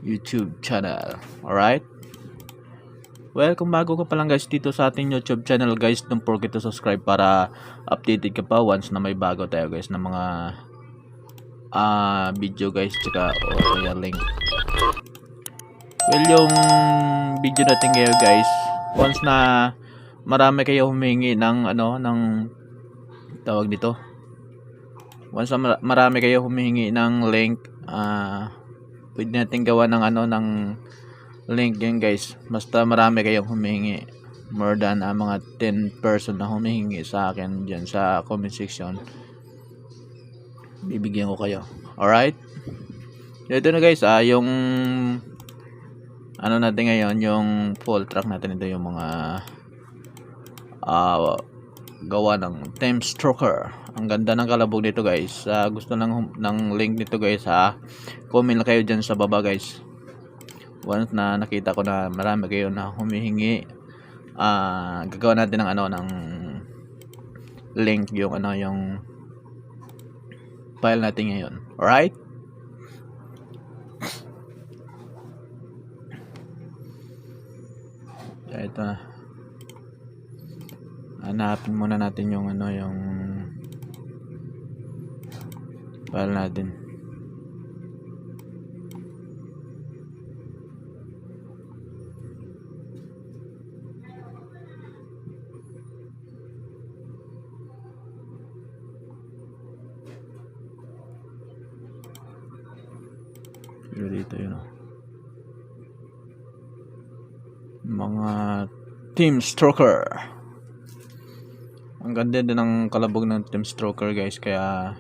YouTube channel. Alright? Well, kung bago ka pa lang guys dito sa ating YouTube channel guys, don't forget to subscribe para updated ka pa once na may bago tayo guys na mga video guys, tsaka o kaya link. Well, yung video natin ngayon guys, once na marami kayo humingi ng ng tawag dito. Once na marami kayo humingi ng link, pwede natin gawa ng ng link yan guys. Basta marami kayong humingi, more than mga 10 person na humingi sa akin dyan sa comment section, bibigyan ko kayo. Alright, ito na guys, yung natin ngayon, yung full track natin. Ito yung mga gawa ng Team Stroker. Ang ganda ng kalabog nito guys. Gusto ng link nito guys, comment lang kayo dyan sa baba guys. Once na nakita ko na marami kayo na humihingi, gagawa natin ng ng link, yung yung file natin ngayon. Alright, ito na. Hanapin muna natin yung yung file natin. Dito yun, mga Team Stroker. Ang ganda din ng kalabog ng Team Stroker guys, kaya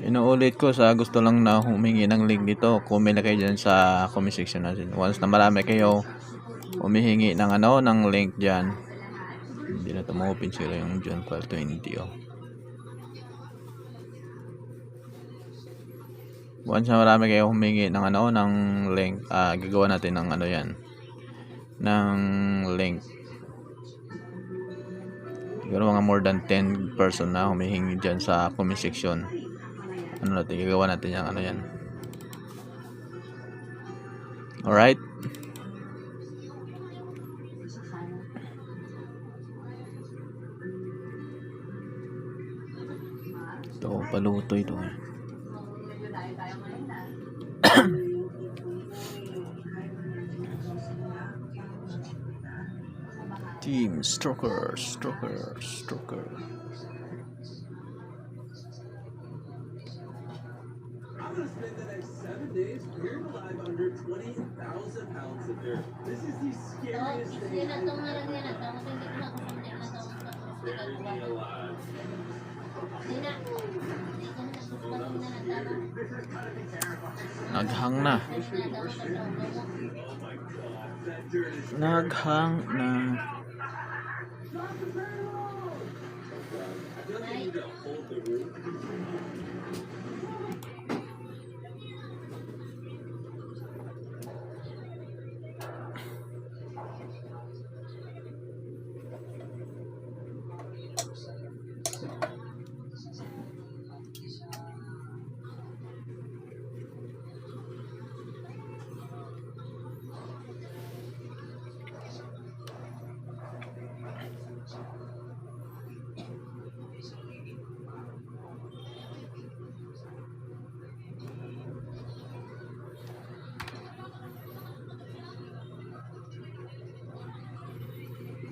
inuulit ko, sa gusto lang na humingi ng link dito, comment na kayo dyan sa comment section natin. Once na marami kayo humihingi ng ng link dyan, hindi na ito ma-open sila yung John 1220. Once na marami kayo humingi ng ng link, gagawa natin ng yan, ng link. Siguro mga more than 10 person na humihingi dyan sa comment section. Natin gagawa natin yung yan. Alright, ito paluto ito Team Stroker. I'm going to spend the next 7 days buried alive under 20,000 pounds of dirt. This is the scariest thing. Bury me alive. Naghang na. Naghang na.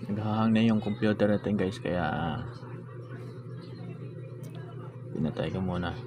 Naghahang na yung computer natin guys, kaya pinatay ko muna.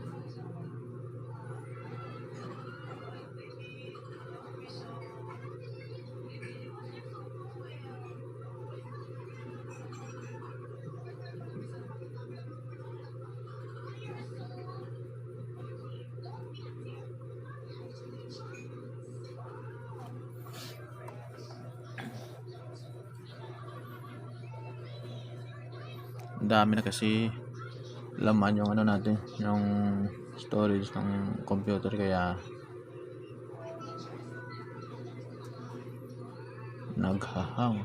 Ang dami na kasi laman yung natin, yung storage ng computer, kaya naghahang.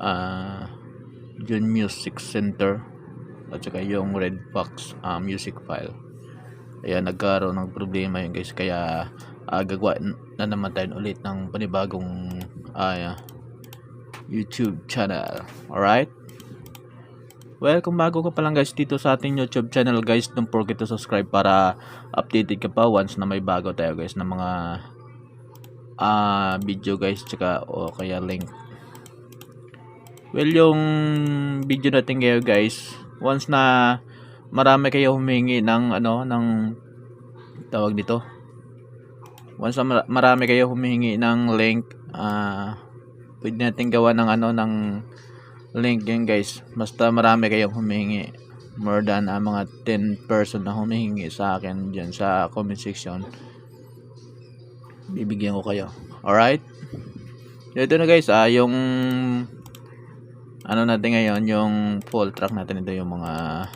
ah June Music Center at saka yung Red Fox music file. Kaya nagkaroon ng problema yun guys, kaya gagawa na naman tayo ulit ng panibagong YouTube channel. Alright, well, kung bago ka pa lang guys dito sa ating YouTube channel guys, don't forget to subscribe para updated ka pa once na may bago tayo guys ng mga video guys, tsaka o kaya link. Well, yung video natin ngayon guys, once na marami kayo humingi ng ng tawag dito, once na marami kayo humingi ng link, pwede natin gawa ng ng link yan guys, basta marami kayong humingi, more than mga 10 person na humingi sa akin dyan sa comment section, bibigyan ko kayo. Alright, ito na guys, yung natin ngayon, yung full track natin, ito yung mga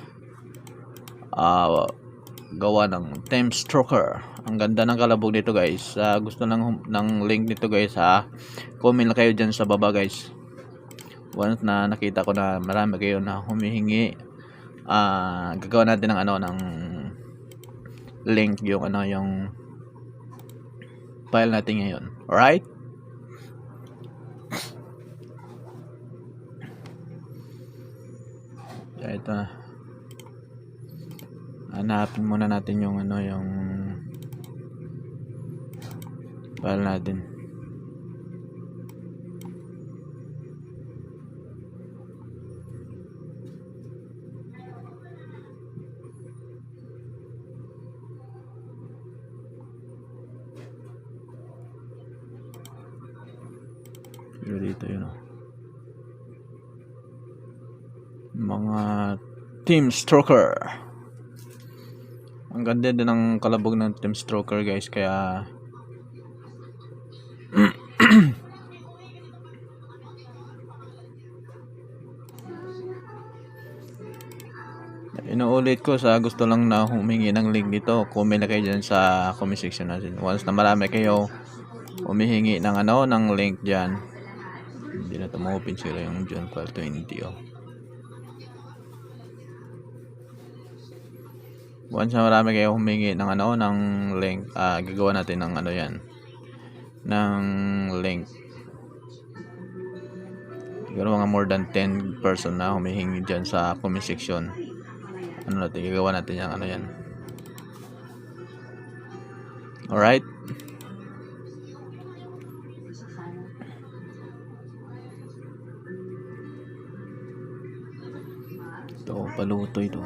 gawa ng Time Stroker. Ang ganda ng kalabog nito guys. Gusto ng link nito guys, comment lang kayo dyan sa baba guys. Once na nakita ko na marami kayo na humihingi, gagawa natin ng ng link, yung yung file natin ngayon. Alright, ito na, hanapin muna natin yung yung file natin. Dito yun, mga Team Stroker. Ang ganda din ng kalabog ng Team Stroker guys, kaya inuulit ko, sa gusto lang na humingi ng link dito, comment na kayo dyan sa comment section natin. Once na marami kayo humihingi ng ng link dyan, hindi na ito ma-open sila yung June 1220. Once na marami kayo humingi ng ng link, gagawa natin ng yan, ng link. Siguro mga more than 10 person na humihingi dyan sa comment section, natin, gagawa natin yung yan. Alright, ito paluto ito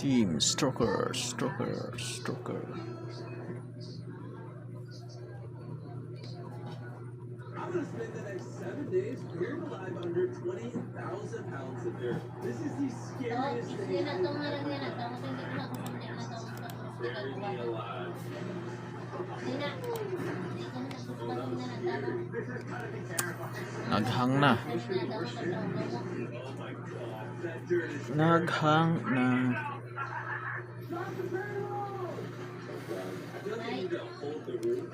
Team Stroker. I'm gonna spend the next 7 days buried alive under 20,000 pounds of dirt. This is the scariest thing. Bury me alive. Naghang na. Oh my god, that dirt is Naghang na. I feel like I need to hold the room.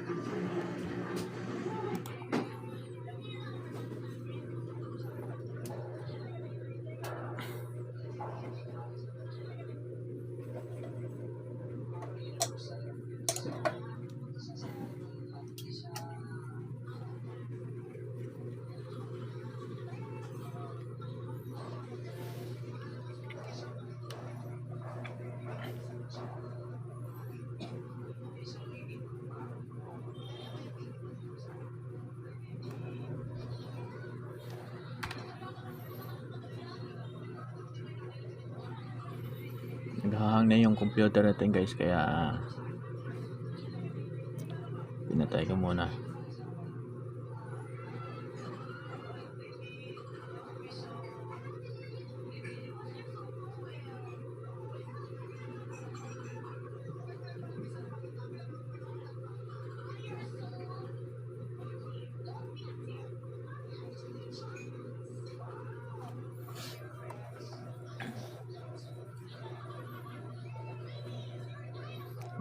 Naghahang na yung computer natin guys, kaya pinatay ko muna.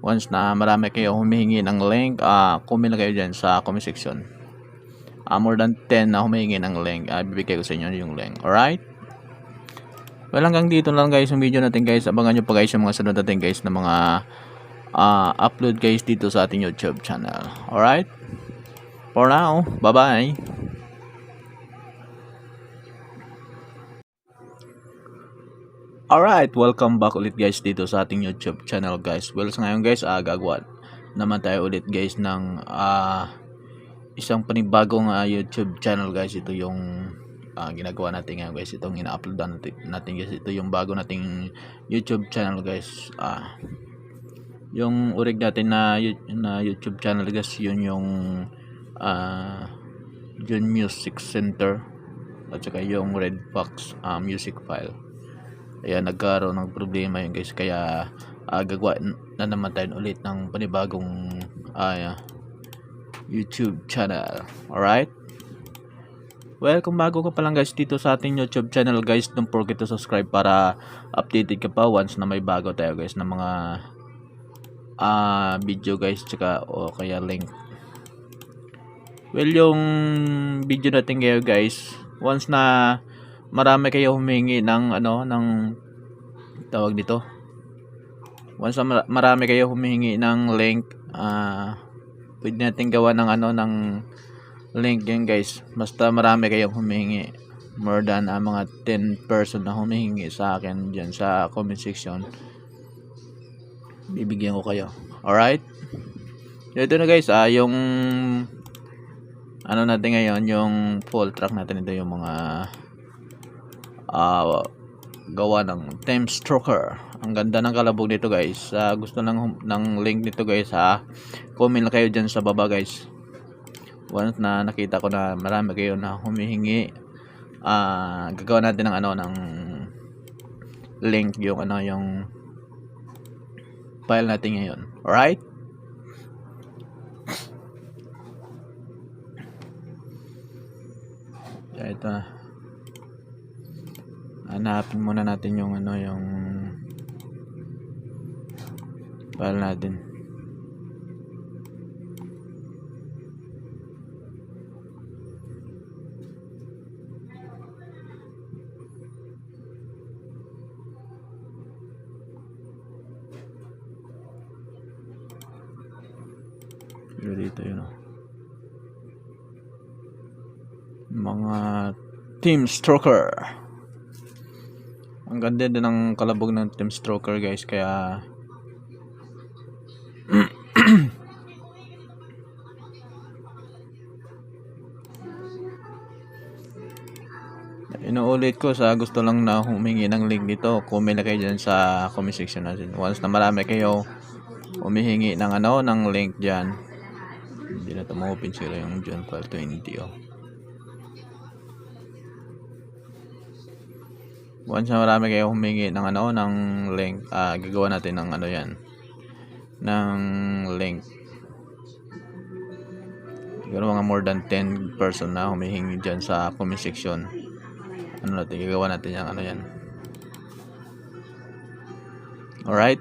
Once na marami kayo humihingi ng link, comment lang kayo dyan sa comment section. More than 10 na humihingi ng link, bibigay ko sa inyo yung link. Alright? Well, hanggang dito lang guys yung video natin guys. Abangan nyo pa guys yung mga sunod natin guys na mga upload guys dito sa ating YouTube channel. Alright? For now, bye-bye. Alright, welcome back ulit guys dito sa ating YouTube channel guys. Well, sa ngayon guys, gagawa naman tayo ulit guys ng isang panibagong YouTube channel guys. Ito yung ginagawa natin ngayon guys. Itong ina-upload natin guys. Ito yung bago nating YouTube channel guys. Yung urig natin na YouTube channel guys, yun yung June Music Center at saka yung Red Fox music file. Ayan, nagkaroon ng problema yun guys, kaya gagawa na naman tayo ulit ng panibagong YouTube channel. Alright? Well, kung bago ka pa lang guys dito sa ating YouTube channel guys, don't forget to subscribe para updated ka pa once na may bago tayo guys na mga video guys, tsaka o kaya link. Well, yung video natin ngayon guys, once na marami kayo humingi ng ng tawag dito. Once na marami kayo humingi ng link, pwede natin gawa ng ng link yan guys. Basta marami kayong humingi, more than mga 10 person na humingi sa akin diyan sa comment section, bibigyan ko kayo. Alright? Ito na guys, yung natin ngayon, yung full track natin. Ito yung mga gawa ng Time Stroker. Ang ganda ng kalabog nito guys. Gusto ng link nito guys, comment lang kayo dyan sa baba guys. Once na nakita ko na marami kayo na humihingi, gagawa natin ng ng link, yung yung file natin ngayon. Alright? Kaya ito na. Hanapin muna natin yung yung file natin. Dito yun, mga Team Stroker. Ang ganda din ng kalabog ng Team Stroker guys, kaya inuulit ko, sa gusto lang na humingi ng link dito, comment na kayo dyan sa comment section natin. Once na marami kayo humihingi ng ng link dyan, hindi na ito ma-open sila yung June 1220. Once na marami kayo humingi ng ng link, gagawa natin ng yan, ng link. Siguro mga more than 10 person na humihingi dyan sa comment section. Natin, gagawa natin yung yan. Alright?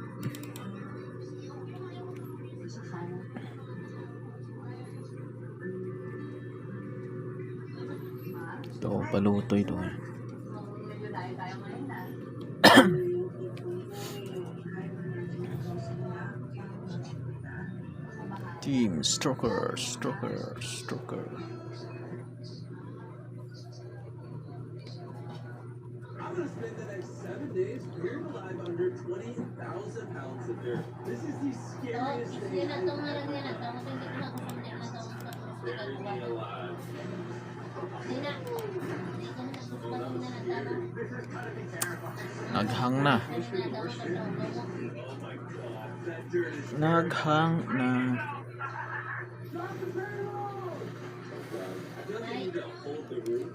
Ito, paluto ito. Team Stroker. I'm gonna spend the next 7 days buried alive under 20,000 pounds of dirt. This is the scariest thing. Bury me alive. Naghang na. Oh my god, that dirt is Naghang na. I feel like I need to hold the room.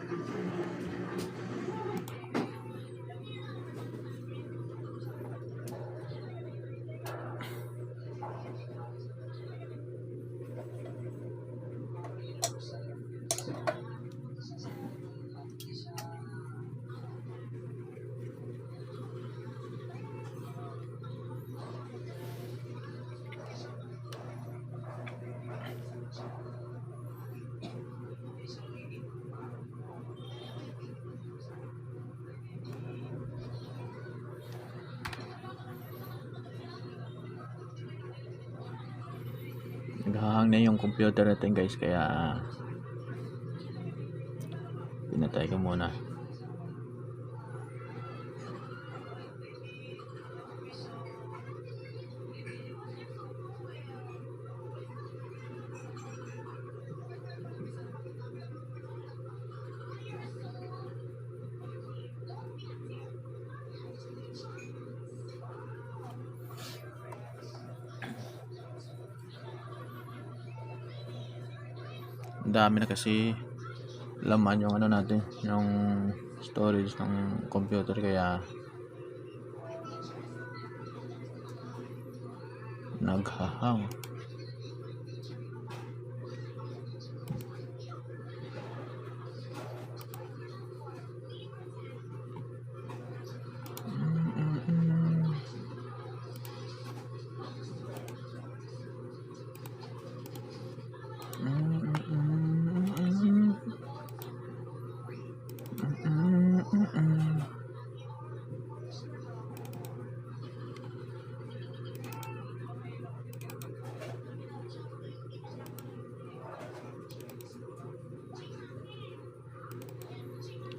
Naghahang na yung computer natin guys, kaya pinatay ko muna. Ang dami na kasi laman yung ano natin, yung storage ng computer, kaya naghahang.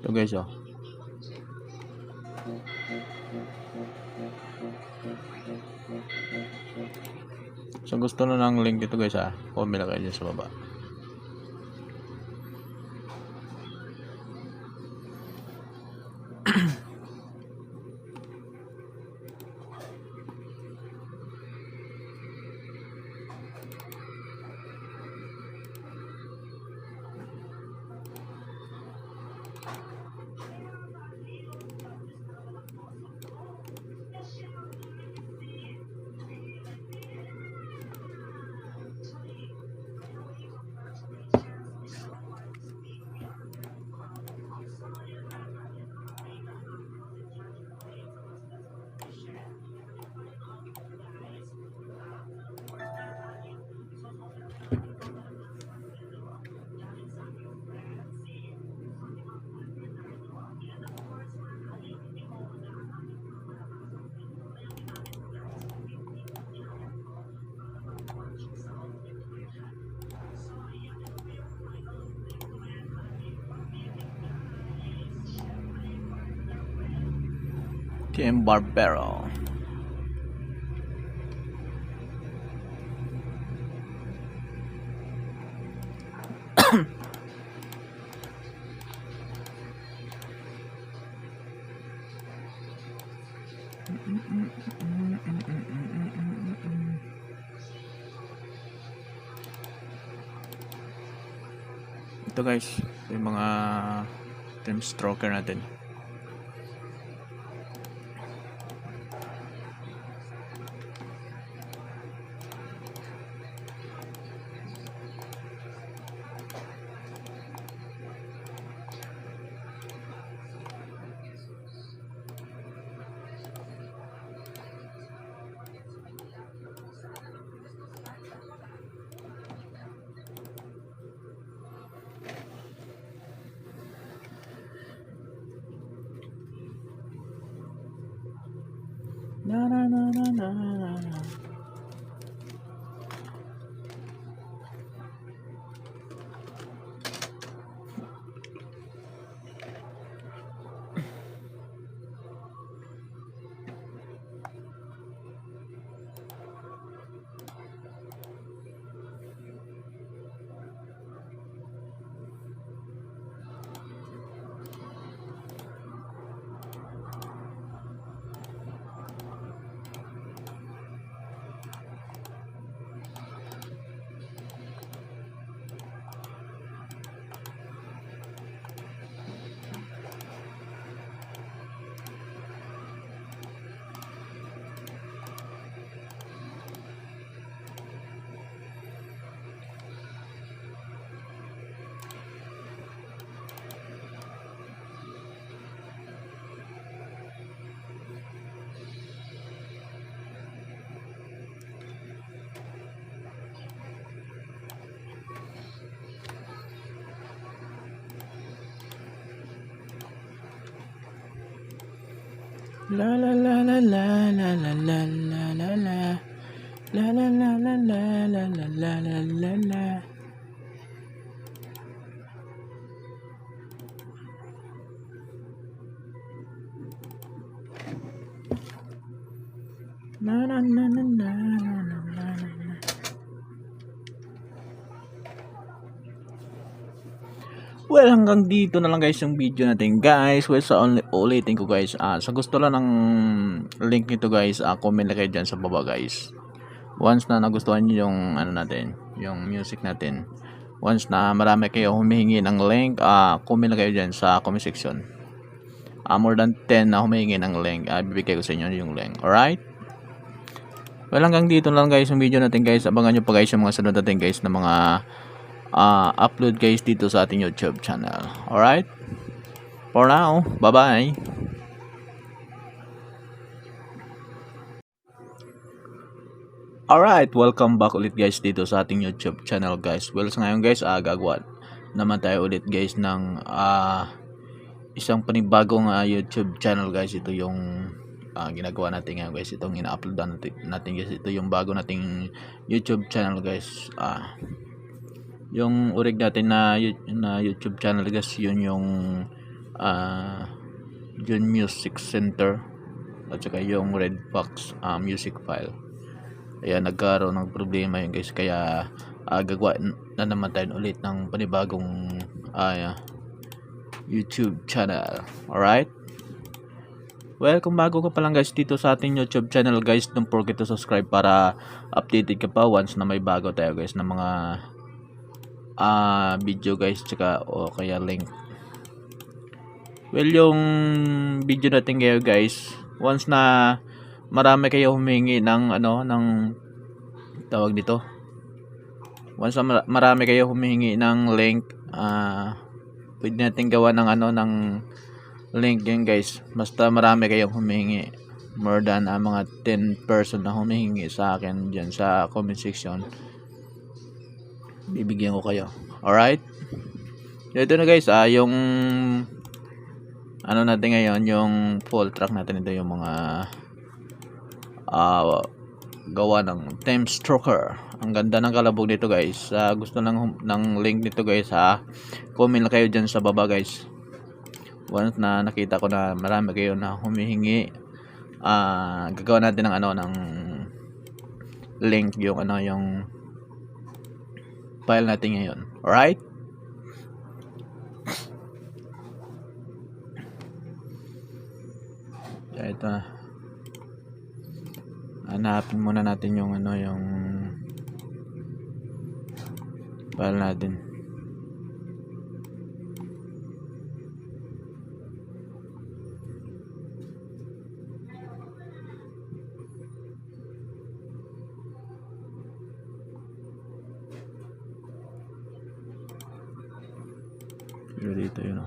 Ito guys, oh. So gusto na ng link ito guys, comment lang kayo dyan sa baba. Team Barbero. Ito guys, yung mga team stroker natin. Na na na na na na. La la la la la la la la la la. La la la la la la la la la la la. Na na na na na na na na na. Well, hanggang dito na lang guys yung video natin guys. Well, sa ulitin ko guys. Sa gusto lang ng link nito guys, comment lang kayo dyan sa baba guys. Once na nagustuhan nyo yung ano natin, yung music natin. Once na marami kayo humihingi ng link, comment lang kayo dyan sa comment section. More than 10 na humihingi ng link, bibigay ko sa inyo yung link. Alright? Well, hanggang dito na lang guys yung video natin guys. Abangan nyo pa guys yung mga sunod natin guys na mga upload guys dito sa ating YouTube channel. Alright? For now, bye-bye. Alright, welcome back ulit guys dito sa ating YouTube channel guys. Well, sa ngayon guys, gagawa naman tayo ulit guys ng isang panibagong YouTube channel guys. Ito yung ginagawa natin ngayon guys. Itong ina-upload natin guys. Ito yung bago nating YouTube channel guys. Yung urig natin na YouTube channel guys, yun yung June Music Center at saka yung Red Fox music file. Kaya nagkaroon ng problema yun guys, kaya gagawa na naman tayo ulit ng panibagong YouTube channel. Alright? Well, kung bago ka pa lang guys dito sa ating YouTube channel guys, don't forget to subscribe para updated ka pa once na may bago tayo guys na mga video guys, tsaka o kaya link. Well, yung video natin ngayon guys, once na marami kayo humingi ng ng tawag dito, once na marami kayo humingi ng link, pwede natin gawa ng ng link yun guys. Basta marami kayong humingi, more than mga 10 person na humingi sa akin dyan sa comment section, bibigyan ko kayo. Alright? Ito na guys, yung natin ngayon, yung full track natin. Ito yung mga gawa ng Time Stroker. Ang ganda ng kalabog nito guys. Gusto ng link nito guys, comment lang kayo dyan sa baba guys. Once na nakita ko na marami kayo na humihingi, gagawa natin ng ng link, yung yung file natin ngayon. Alright? Kaya ito na. Hanapin muna natin yung yung file natin. Dito yun,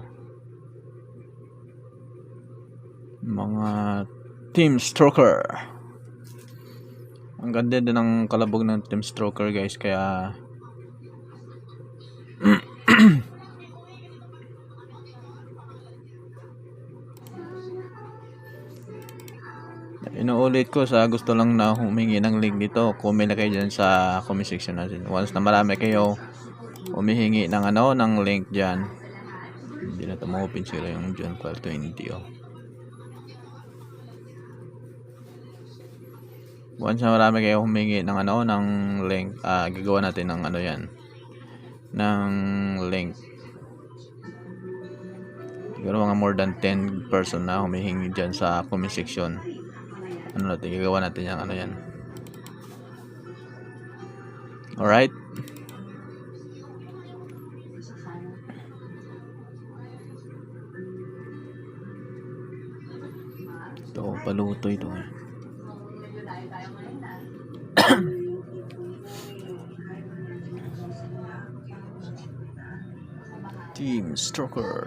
mga Team Stroker. Ang ganda din ng kalabog ng Team Stroker guys, kaya inuulit ko, sa gusto lang na humingi ng link dito, comment na kayo dyan sa comment section natin. Once na marami kayo humihingi ng ng link dyan, hindi na ito ma-open sila yung June 1220. Once na marami kayo humingi ng ng link, gagawa natin ng yan, ng link. Siguro mga more than 10 person na humihingi dyan sa comment section. Natin gagawa natin yung yan. Alright? Ito, paluto ito eh. Team Stroker.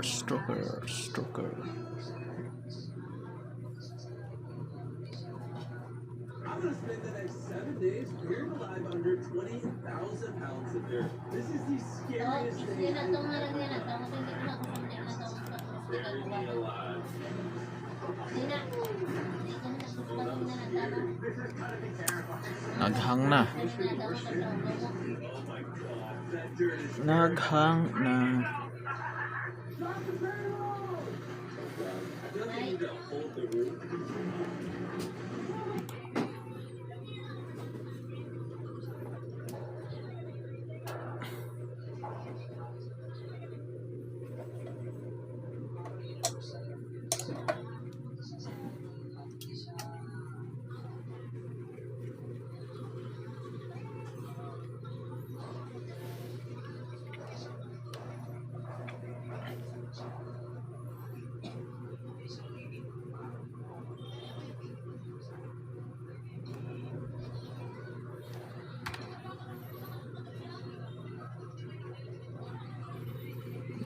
I'm gonna spend the next 7 days buried alive under 20,000 pounds of dirt. This is the scariest thing. Buried alive. Naghang na. Naghang na.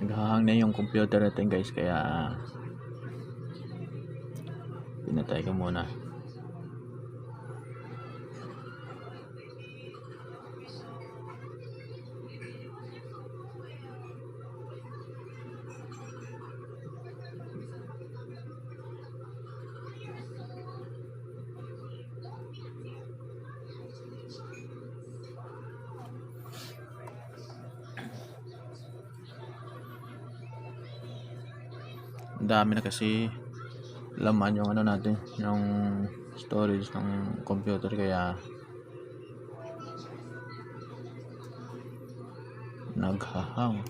Naghahang na yung computer natin guys, kaya pinatay ko muna. Ang dami na kasi laman yung ano natin, yung storage ng computer, kaya naghahang.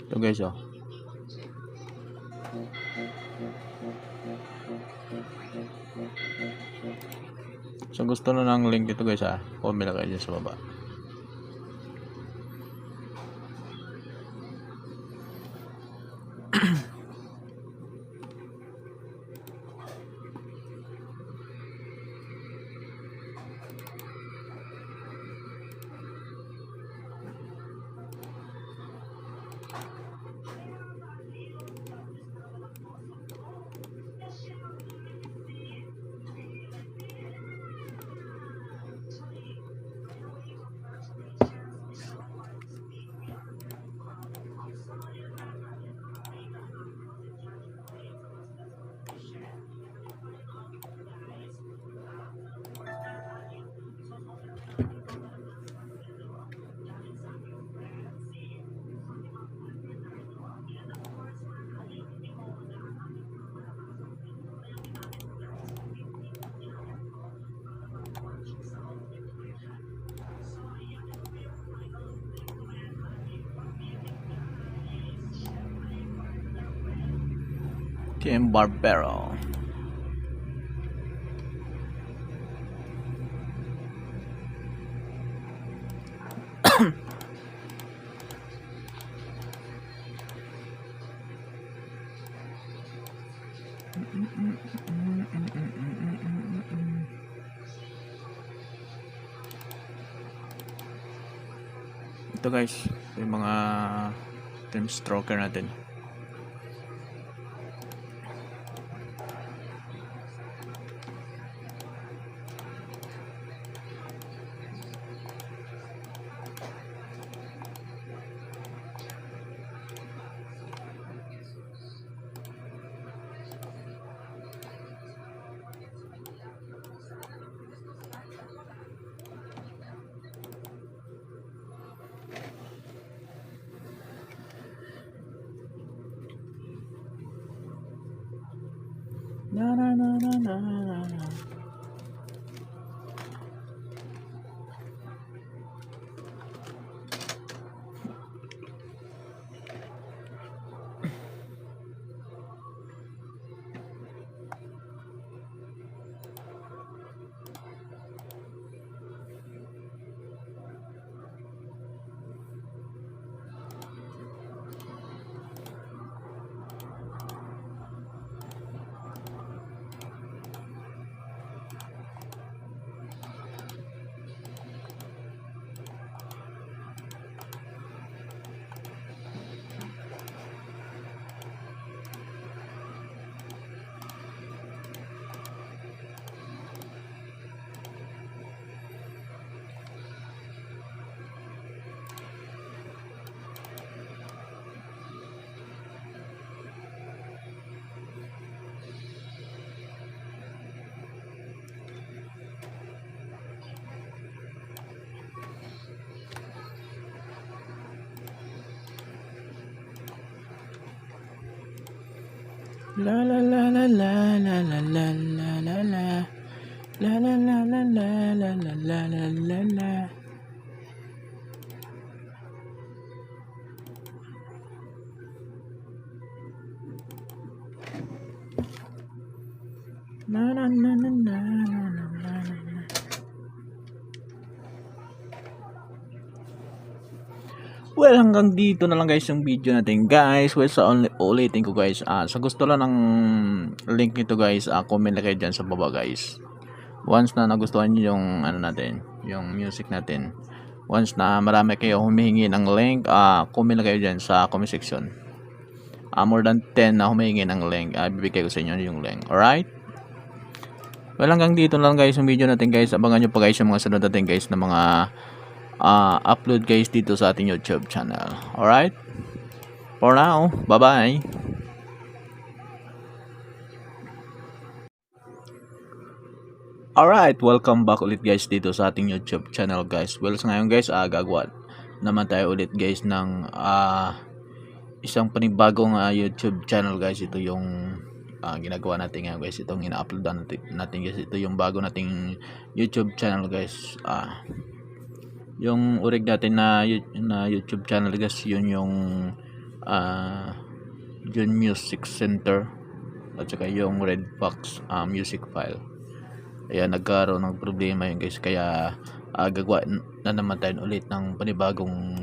Ito guys, oh. So gusto na ng link ito guys, comment lang kayo dyan sa baba. Team Barbero. Ito guys, yung mga team stroker natin. Na na na na na na. La la la la la la la la la la la. La la la la la la la la la la la. Na na na na na na na na. Well, hanggang dito na lang guys yung video natin guys. Well, sa ulitin ko guys, sa gusto lang ng link nito guys, comment na kayo dyan sa baba guys. Once na nagustuhan nyo yung ano natin, yung music natin, once na marami kayo humihingi ng link, comment na kayo dyan sa comment section. More than 10 na humihingi ng link, bibigay ko sa inyo yung link. Alright? Well, hanggang dito na lang guys yung video natin guys. Abangan nyo pa guys yung mga sunod natin guys na mga upload guys dito sa ating YouTube channel. Alright? For now, bye-bye. Alright, welcome back ulit guys dito sa ating YouTube channel guys. Well, sa ngayon guys, gagawa naman tayo ulit guys ng isang panibagong YouTube channel guys. Ito yung ginagawa natin ngayon guys. Itong ina-upload natin guys. Ito yung bago nating YouTube channel guys. Yung urig natin na YouTube channel guys, yun yung June Music Center at saka yung Red Fox music file. Ayan, nagkaroon ng problema yun guys, kaya gagawa na naman tayo ulit ng panibagong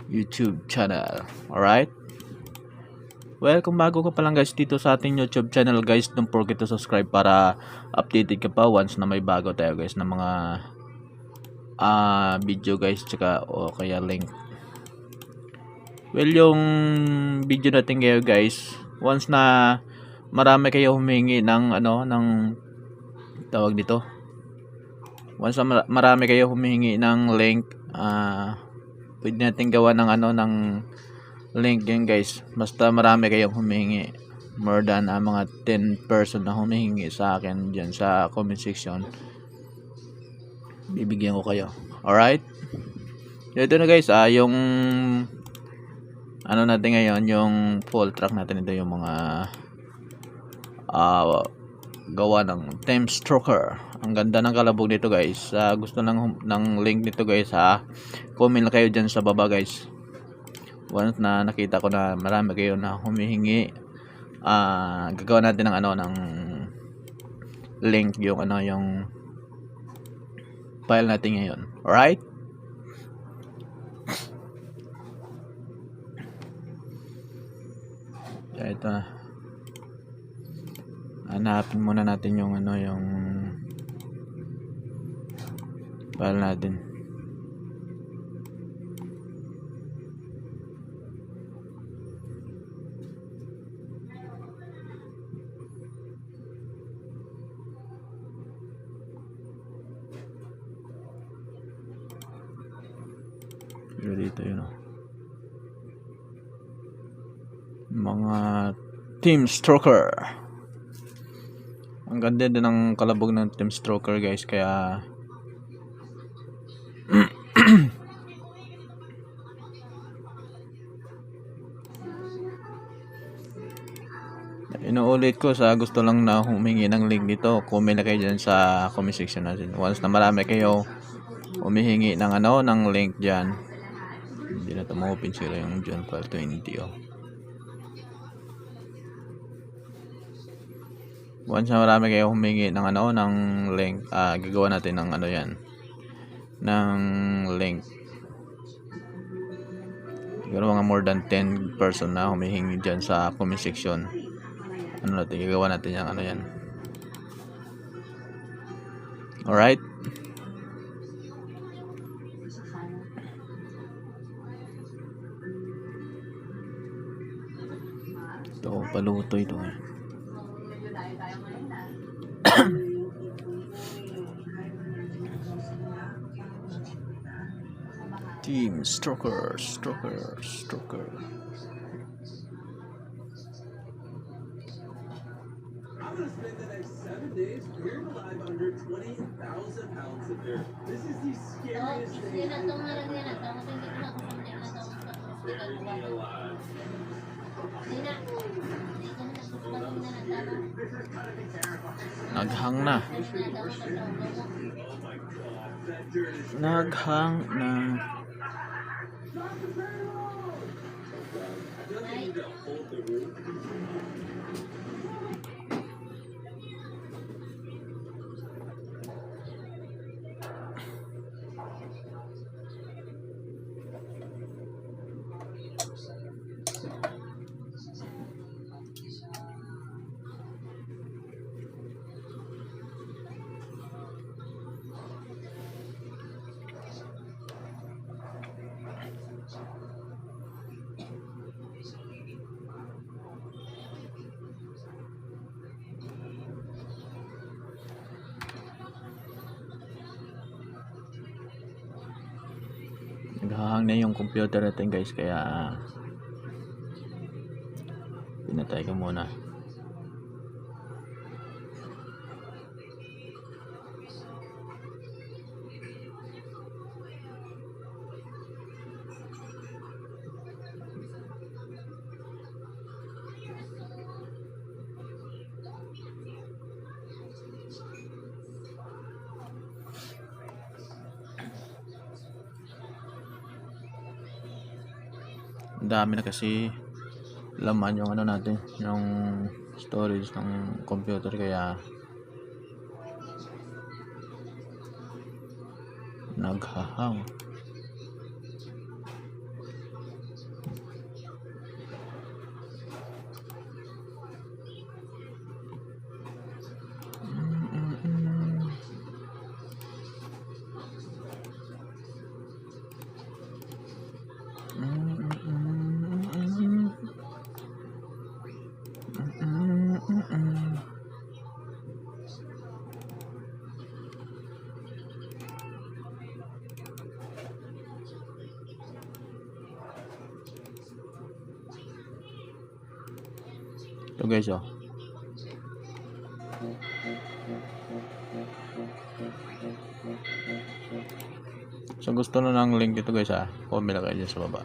YouTube channel. Alright? Well, kung bago ka pa lang guys dito sa ating YouTube channel guys, don't forget to subscribe para updated ka pa once na may bago tayo guys na mga video guys, tsaka o kaya link. Well, yung video natin ngayon guys, once na marami kayo humingi ng ano, ng tawag dito, once na marami kayo humingi ng link, pwede natin gawa ng ano, ng link yan guys. Basta marami kayong humingi, more than mga 10 person na humingi sa akin dyan sa comment section, bibigyan ko kayo. Alright? Ito na guys, yung ano natin ngayon, yung full track natin. Ito yung mga gawa ng Time Stroker. Ang ganda ng kalabog nito guys. Gusto ng link nito guys, comment lang kayo dyan sa baba guys. Once na nakita ko na marami kayo na humihingi, gagawa natin ng ano, ng link, yung ano, yung file natin ngayon. Alright? So, ito na. Hanapin muna natin yung ano, yung file natin. Pero dito yun, mga Team Stroker. Ang ganda din ng kalabog ng Team Stroker guys, kaya inuulit ko, sa gusto lang na humingi ng link dito, comment na kayo dyan sa comment section natin. Once na marami kayo humihingi ng ano, ng link dyan, hindi na ito ma-open sila yung John 1220 Once na marami kayo humingi ng ano, ng link, gagawa natin ng ano yan, ng link. Siguro mga more than 10 person na humihingi dyan sa comment section. Ano natin, gagawa natin yung ano yan. Alright? Ito, paluto ito eh. Team Stroker. I'm gonna spend the next 7 days buried alive under 20,000 pounds of dirt. This is the scariest thing. Buried alive. Naghang na. Naghang na. Naghahang na yung computer natin guys, kaya pinatay ko muna. Ang dami na kasi laman yung ano natin, yung storage ng computer, kaya naghahang. Ito guys, oh. So gusto na ng link ito guys, comment lang kayo dyan sa baba.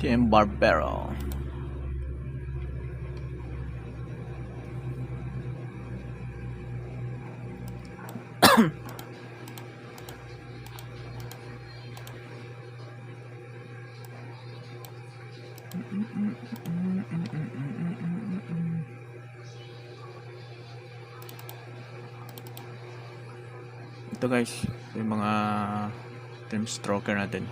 Team Barbero. Ito guys, yung mga team stroker natin.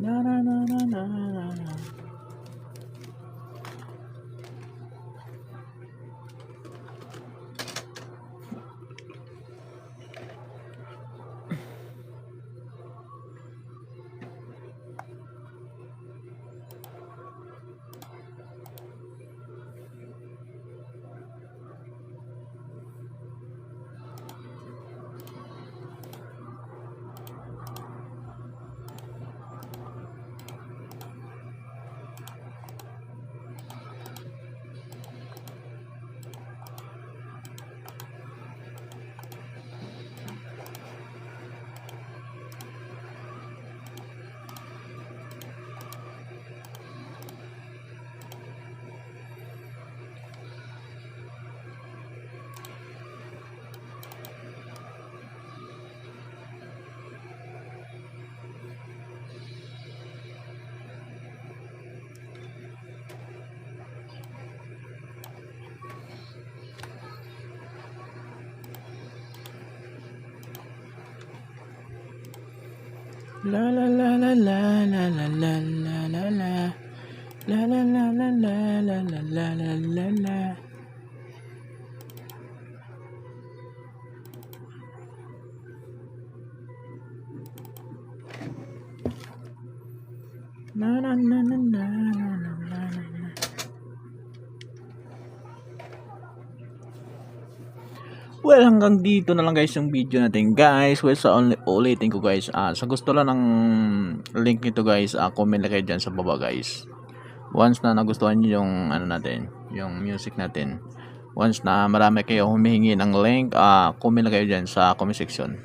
Na na na na na na. La la la la la la la la la la la. La la la la la la la la la la la. Na na na na na na na na na. Well, hanggang dito na lang guys yung video natin guys. Well, sa ulitin ko guys, sa gusto lang ng link nito guys, comment na kayo dyan sa baba guys. Once na nagustuhan nyo yung ano natin, yung music natin. Once na marami kayo humihingi ng link, comment na kayo dyan sa comment section.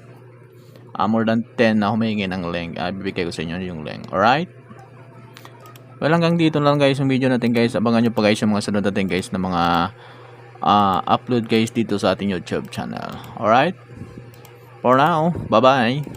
More than 10 na humihingi ng link, bibigay ko sa inyo yung link. Alright? Well, hanggang dito na lang guys yung video natin guys. Abangan nyo pa guys yung mga sunod natin guys na mga upload guys dito sa ating YouTube channel. Alright? For now, bye-bye.